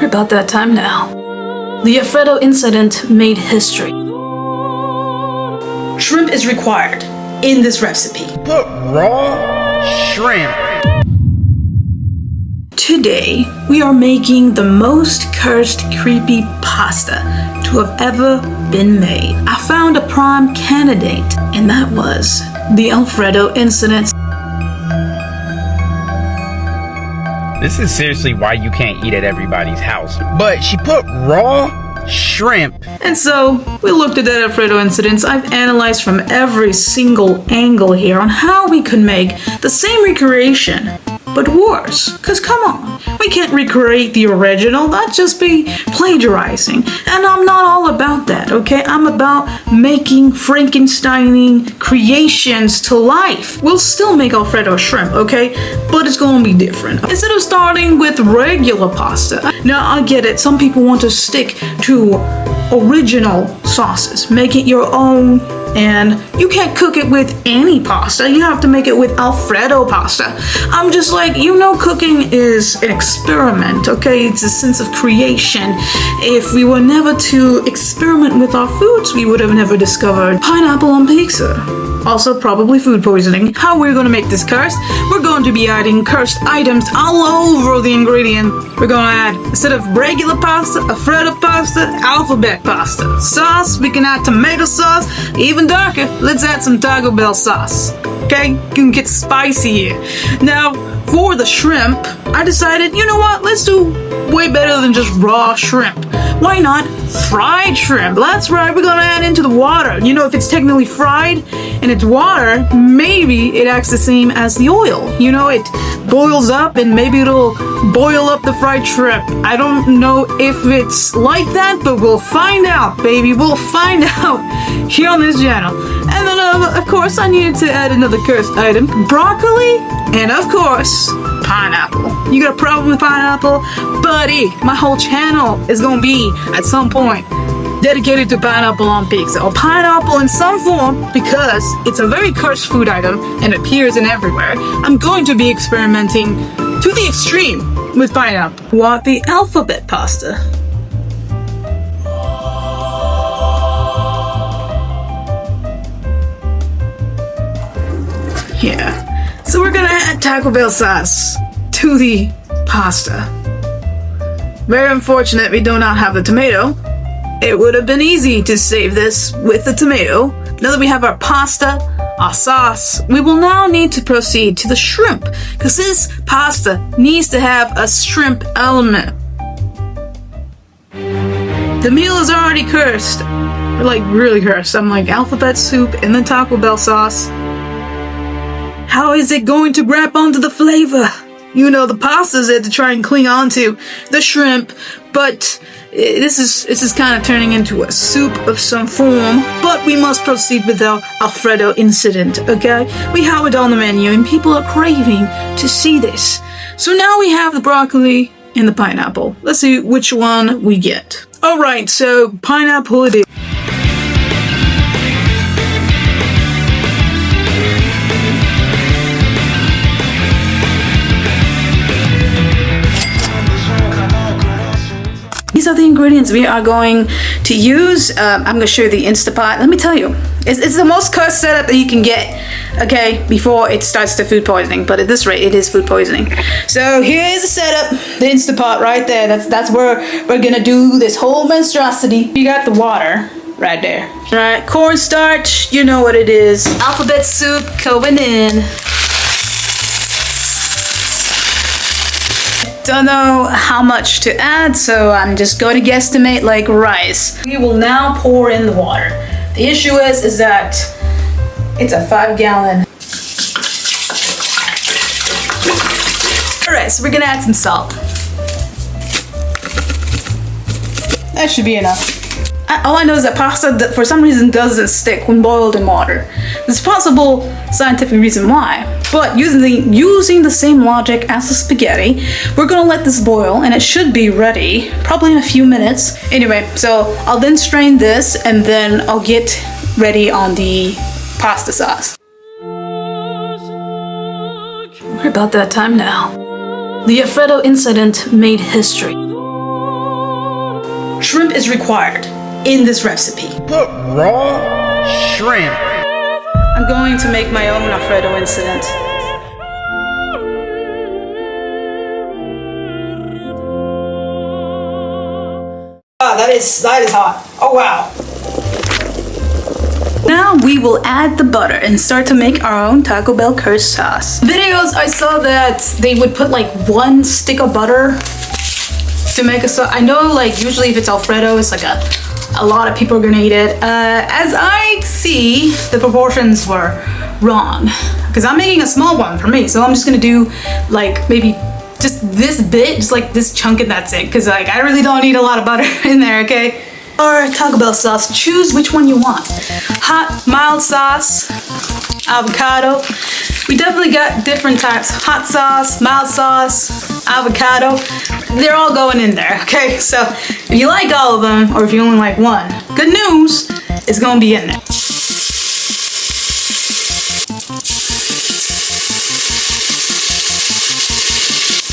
We're about that time now. The Alfredo incident made history. Shrimp is required in this recipe. Put raw shrimp. Today, we are making the most cursed creepy pasta to have ever been made. I found a prime candidate, and that was the Alfredo incident. This is seriously why you can't eat at everybody's house. But she put raw shrimp. And so, we looked at that Alfredo incident. I've analyzed from every single angle here on how we could make the same recreation, but worse. Cause come on, we can't recreate the original, that'd just be plagiarizing. And I'm not all about that, okay? I'm about making Frankensteining creations to life. We'll still make Alfredo shrimp, okay? But it's gonna be different. Instead of starting with regular pasta, now I get it, some people want to stick to original sauces, make it your own, and you can't cook it with any pasta. You have to make it with Alfredo pasta. I'm just like, cooking is an experiment, okay? It's a sense of creation. If we were never to experiment with our foods, we would have never discovered pineapple on pizza. Also, probably food poisoning. How we're gonna make this cursed? We're going to be adding cursed items all over the ingredient. We're gonna add, instead of regular pasta, Alfredo pasta, alphabet pasta. Sauce, we can add tomato sauce. Even darker, let's add some Taco Bell sauce. Okay, you can get spicy here. Now, for the shrimp, I decided, you know what? Let's do way better than just raw shrimp. Why not fried shrimp? That's right, we're gonna add into the water. If it's technically fried and it's water, maybe it acts the same as the oil. It boils up and maybe it'll boil up the fried shrimp. I don't know if it's like that, but we'll find out, baby. We'll find out here on this channel. And then, of course, I needed to add another cursed item. Broccoli, and of course, pineapple. You got a problem with pineapple? Buddy, my whole channel is gonna be, at some point, dedicated to pineapple on pizza, or pineapple in some form, because it's a very cursed food item and appears in everywhere. I'm going to be experimenting to the extreme with pineapple. Want the alphabet pasta? Yeah. So we're gonna add Taco Bell sauce to the pasta. Very unfortunate we do not have the tomato. It would have been easy to save this with the tomato. Now that we have our pasta, our sauce, we will now need to proceed to the shrimp, because this pasta needs to have a shrimp element. The meal is already cursed. Like, really cursed. I'm like, alphabet soup and then Taco Bell sauce. How is it going to grab onto the flavor? The pasta's there to try and cling onto the shrimp, but this is kind of turning into a soup of some form. But we must proceed with our Alfredo incident, okay? We have it on the menu and people are craving to see this. So now we have the broccoli and the pineapple. Let's see which one we get. Alright, so pineapple it is. These are the ingredients we are going to use. I'm going to show you the Instapot. Let me tell you, it's the most cursed setup that you can get, okay, before it starts to food poisoning. But at this rate, it is food poisoning. So here's the setup, the Instapot right there. That's where we're going to do this whole monstrosity. You got the water right there. All right, cornstarch, you know what it is. Alphabet soup going in. Don't know how much to add, so I'm just going to guesstimate like rice. We will now pour in the water. The issue is that it's a 5-gallon. Alright, so we're gonna add some salt. That should be enough. All I know is that pasta, for some reason, doesn't stick when boiled in water. There's a possible scientific reason why, but using the same logic as the spaghetti, we're gonna let this boil, and it should be ready, probably in a few minutes. Anyway, so I'll then strain this, and then I'll get ready on the pasta sauce. We're about that time now. The Alfredo incident made history. shrimp is required in this recipe. Put raw shrimp. I'm going to make my own Alfredo incident. Wow, that is hot. Oh wow. Now we will add the butter and start to make our own Taco Bell curd sauce. Videos, I saw that they would put like 1 stick of butter to make a sauce. I know like usually if it's Alfredo, it's like a lot of people are gonna eat it. As I see, the proportions were wrong because I'm making a small one for me. So I'm just gonna do like maybe just this bit, just like this chunk, and that's it. Cause like I really don't need a lot of butter in there, okay? Or Taco Bell sauce, choose which one you want. Hot, mild sauce, avocado. We definitely got different types. Hot sauce, mild sauce, avocado. They're all going in there, okay? So if you like all of them, or if you only like one, good news, it's gonna be in there.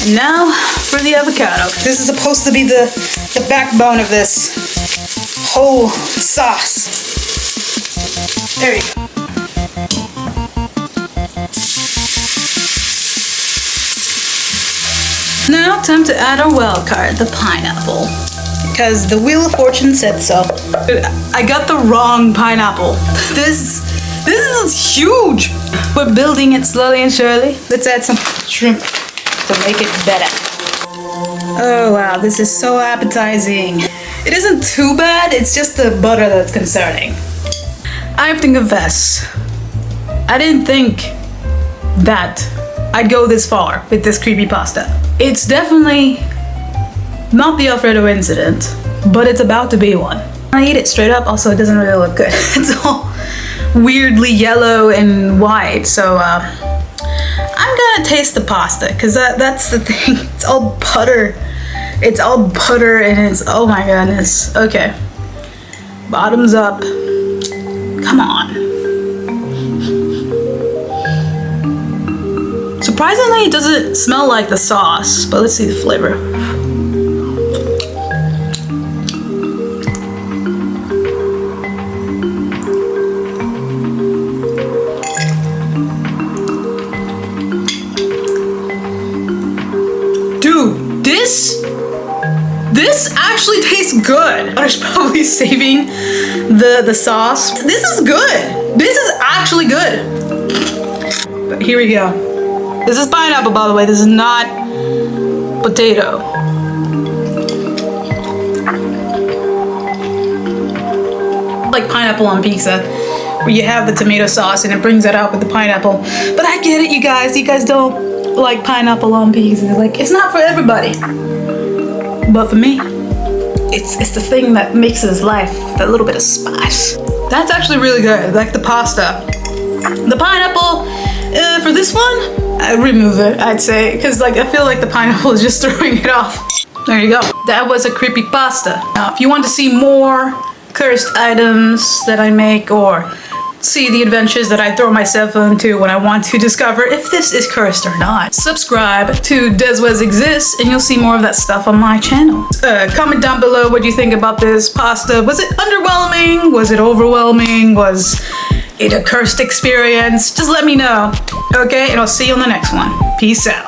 And now for the avocado. This is supposed to be the backbone of this whole sauce. There you go. Now time to add our wild card, the pineapple. Because the Wheel of Fortune said so. I got the wrong pineapple. This is huge. We're building it slowly and surely. Let's add some shrimp to make it better. Oh wow, this is so appetizing. It isn't too bad, it's just the butter that's concerning. I have to confess, I didn't think that I'd go this far with this creepypasta. It's definitely not the Alfredo incident, but it's about to be one. I eat it straight up, also it doesn't really look good. It's all weirdly yellow and white, so I'm gonna taste the pasta, because that's the thing. It's all butter. It's all butter and it's, oh my goodness. Okay. Bottoms up. Come on. Surprisingly, it doesn't smell like the sauce, but let's see the flavor. Dude, this actually tastes good. I was probably saving the sauce. This is good. This is actually good. But here we go. This is pineapple, by the way. This is not potato. Like pineapple on pizza, where you have the tomato sauce and it brings it out with the pineapple. But I get it, you guys. You guys don't like pineapple on pizza. Like, it's not for everybody. But for me, it's the thing that makes his life that little bit of spice. That's actually really good, like the pasta. The pineapple, for this one, I'd remove it, I'd say, because like I feel like the pineapple is just throwing it off. There you go. That was a creepypasta. Now, if you want to see more cursed items that I make, or see the adventures that I throw myself into when I want to discover if this is cursed or not, subscribe to Deswes Exists and you'll see more of that stuff on my channel. Comment down below what you think about this pasta. Was it underwhelming? Was it overwhelming? Was it a cursed experience? Just let me know, okay? And I'll see you on the next one. Peace out.